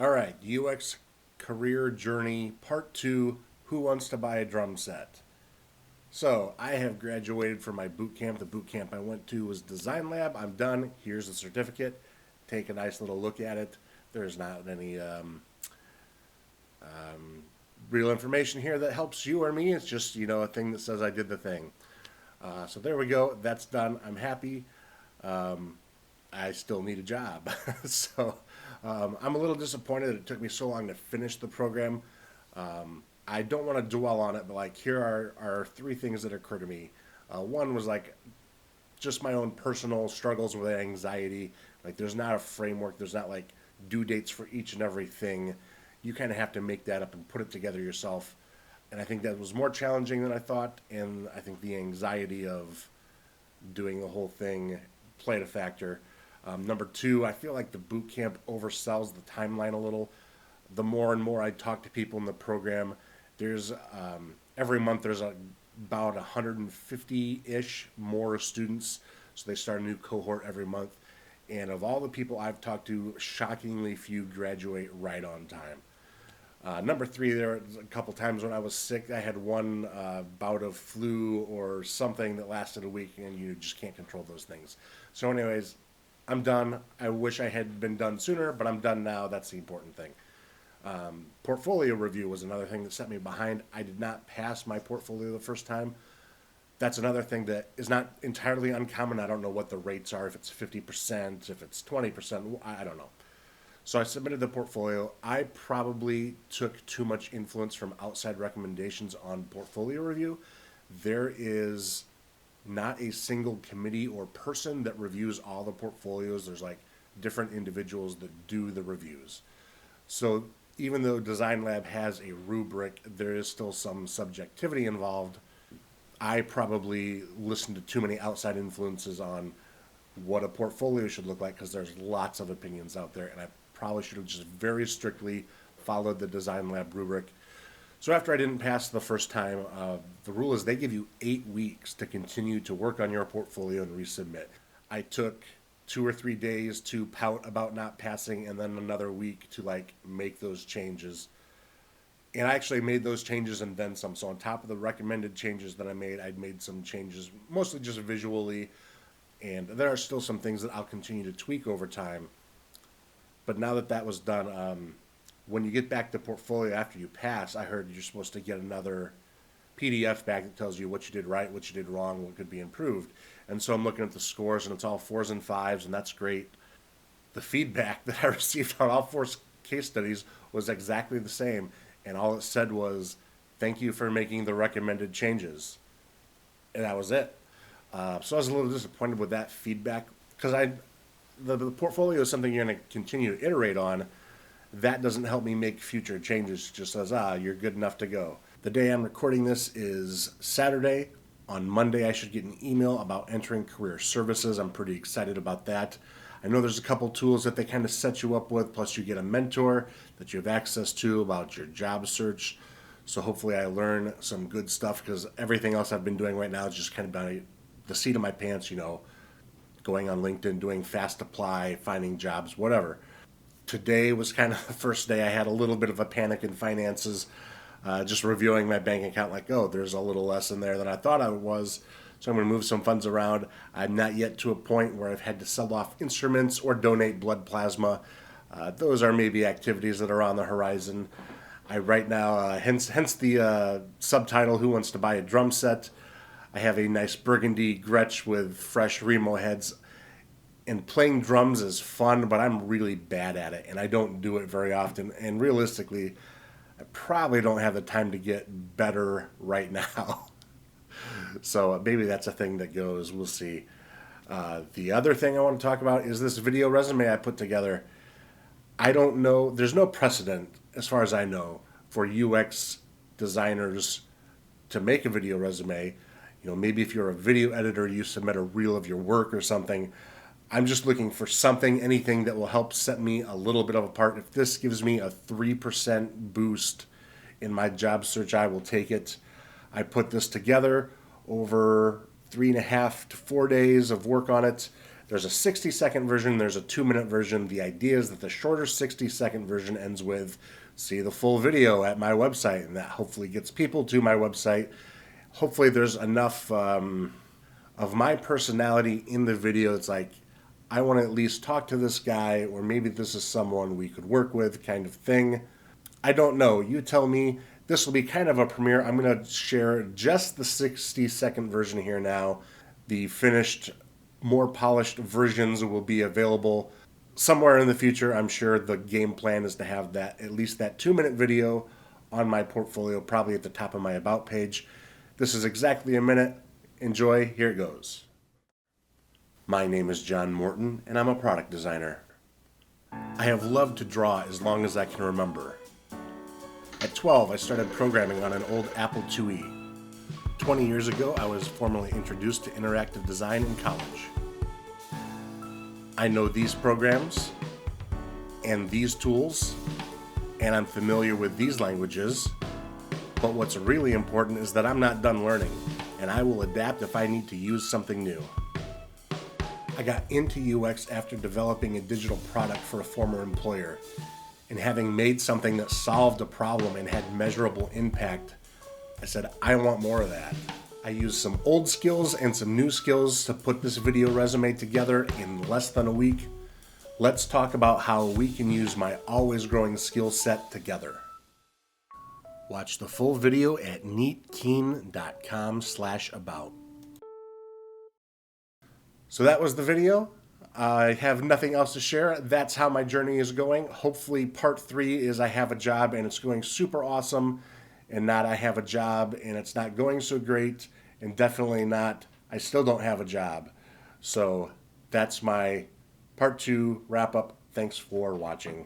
All right, UX Career Journey Part 2, Who Wants to Buy a Drum Set? So, I have graduated from my boot camp. The boot camp I went to was Designlab. I'm done. Here's the certificate. Take a nice little look at it. There's not any real information here that helps you or me. It's just, a thing that says I did the thing. So there we go. That's done. I'm happy. I still need a job. so I'm a little disappointed that it took me so long to finish the program. I don't want to dwell on it, but here are three things that occur to me. One was just my own personal struggles with anxiety. There's not a framework. There's not due dates for each and every thing. You kind of have to make that up and put it together yourself. And I think that was more challenging than I thought. And I think the anxiety of doing the whole thing played a factor. Number two, I feel like the boot camp oversells the timeline a little. The more and more I talk to people in the program, there's every month there's about 150-ish more students. So they start a new cohort every month. And of all the people I've talked to, shockingly few graduate right on time. Number three, there was a couple times when I was sick. I had one bout of flu or something that lasted a week, and you just can't control those things. So anyways, I'm done. I wish I had been done sooner, but I'm done now. That's the important thing. Portfolio review was another thing that set me behind. I did not pass my portfolio the first time. That's another thing that is not entirely uncommon. I don't know what the rates are, if it's 50%, if it's 20%, I don't know. So I submitted the portfolio. I probably took too much influence from outside recommendations on portfolio review. There is not a single committee or person that reviews all the portfolios. There's different individuals that do the reviews. So even though Designlab has a rubric, there is still some subjectivity involved. I probably listened to too many outside influences on what a portfolio should look like because there's lots of opinions out there, and I probably should have just very strictly followed the Designlab rubric. So after I didn't pass the first time, the rule is they give you 8 weeks to continue to work on your portfolio and resubmit. I took 2 or 3 days to pout about not passing, and then another week to make those changes. And I actually made those changes and then some. So on top of the recommended changes that I made, I'd made some changes, mostly just visually. And there are still some things that I'll continue to tweak over time. But now that that was done, when you get back to portfolio after you pass, I heard you're supposed to get another PDF back that tells you what you did right, what you did wrong, what could be improved. And so I'm looking at the scores, and it's all 4s and 5s, and that's great. The feedback that I received on all 4 case studies was exactly the same. And all it said was, thank you for making the recommended changes. And that was it. So I was a little disappointed with that feedback because the portfolio is something you're going to continue to iterate on. That doesn't help me make future changes. It just says, you're good enough to go. The day I'm recording this is Saturday. On Monday, I should get an email about entering career services. I'm pretty excited about that. I know there's a couple tools that they kind of set you up with, plus you get a mentor that you have access to about your job search. So hopefully I learn some good stuff because everything else I've been doing right now is just kind of by the seat of my pants, going on LinkedIn, doing fast apply, finding jobs, whatever. Today was kind of the first day I had a little bit of a panic in finances, just reviewing my bank account there's a little less in there than I thought I was. So I'm going to move some funds around. I'm not yet to a point where I've had to sell off instruments or donate blood plasma. Those are maybe activities that are on the horizon. I right now, hence the subtitle, Who Wants to Buy a Drum Set? I have a nice burgundy Gretsch with fresh Remo heads. And playing drums is fun, but I'm really bad at it, and I don't do it very often. And realistically, I probably don't have the time to get better right now. So maybe that's a thing that goes. We'll see. The other thing I want to talk about is this video resume I put together. I don't know. There's no precedent, as far as I know, for UX designers to make a video resume. Maybe if you're a video editor, you submit a reel of your work or something. I'm just looking for anything that will help set me a little bit of apart. If this gives me a 3% boost in my job search, I will take it. I put this together over 3.5 to 4 days of work on it. There's a 60-second version, there's a 2-minute version. The idea is that the shorter 60-second version ends with, see the full video at my website, and that hopefully gets people to my website. Hopefully there's enough of my personality in the video. It's like, I want to at least talk to this guy, or maybe this is someone we could work with, kind of thing. I don't know. You tell me. This will be kind of a premiere. I'm going to share just the 60-second version here now. The finished, more polished versions will be available somewhere in the future. I'm sure the game plan is to have that, at least that 2-minute video on my portfolio, probably at the top of my About page. This is exactly a minute. Enjoy. Here it goes. My name is John Morton, and I'm a product designer. I have loved to draw as long as I can remember. At 12, I started programming on an old Apple IIe. 20 years ago, I was formally introduced to interactive design in college. I know these programs and these tools, and I'm familiar with these languages, but what's really important is that I'm not done learning, and I will adapt if I need to use something new. I got into UX after developing a digital product for a former employer, and having made something that solved a problem and had measurable impact, I said, I want more of that. I used some old skills and some new skills to put this video resume together in less than a week. Let's talk about how we can use my always growing skill set together. Watch the full video at neatkeen.com/about. So that was the video. I have nothing else to share. That's how my journey is going. Hopefully part 3 is I have a job and it's going super awesome, and not I have a job and it's not going so great, and definitely not I still don't have a job. So that's my part 2 wrap up. Thanks for watching.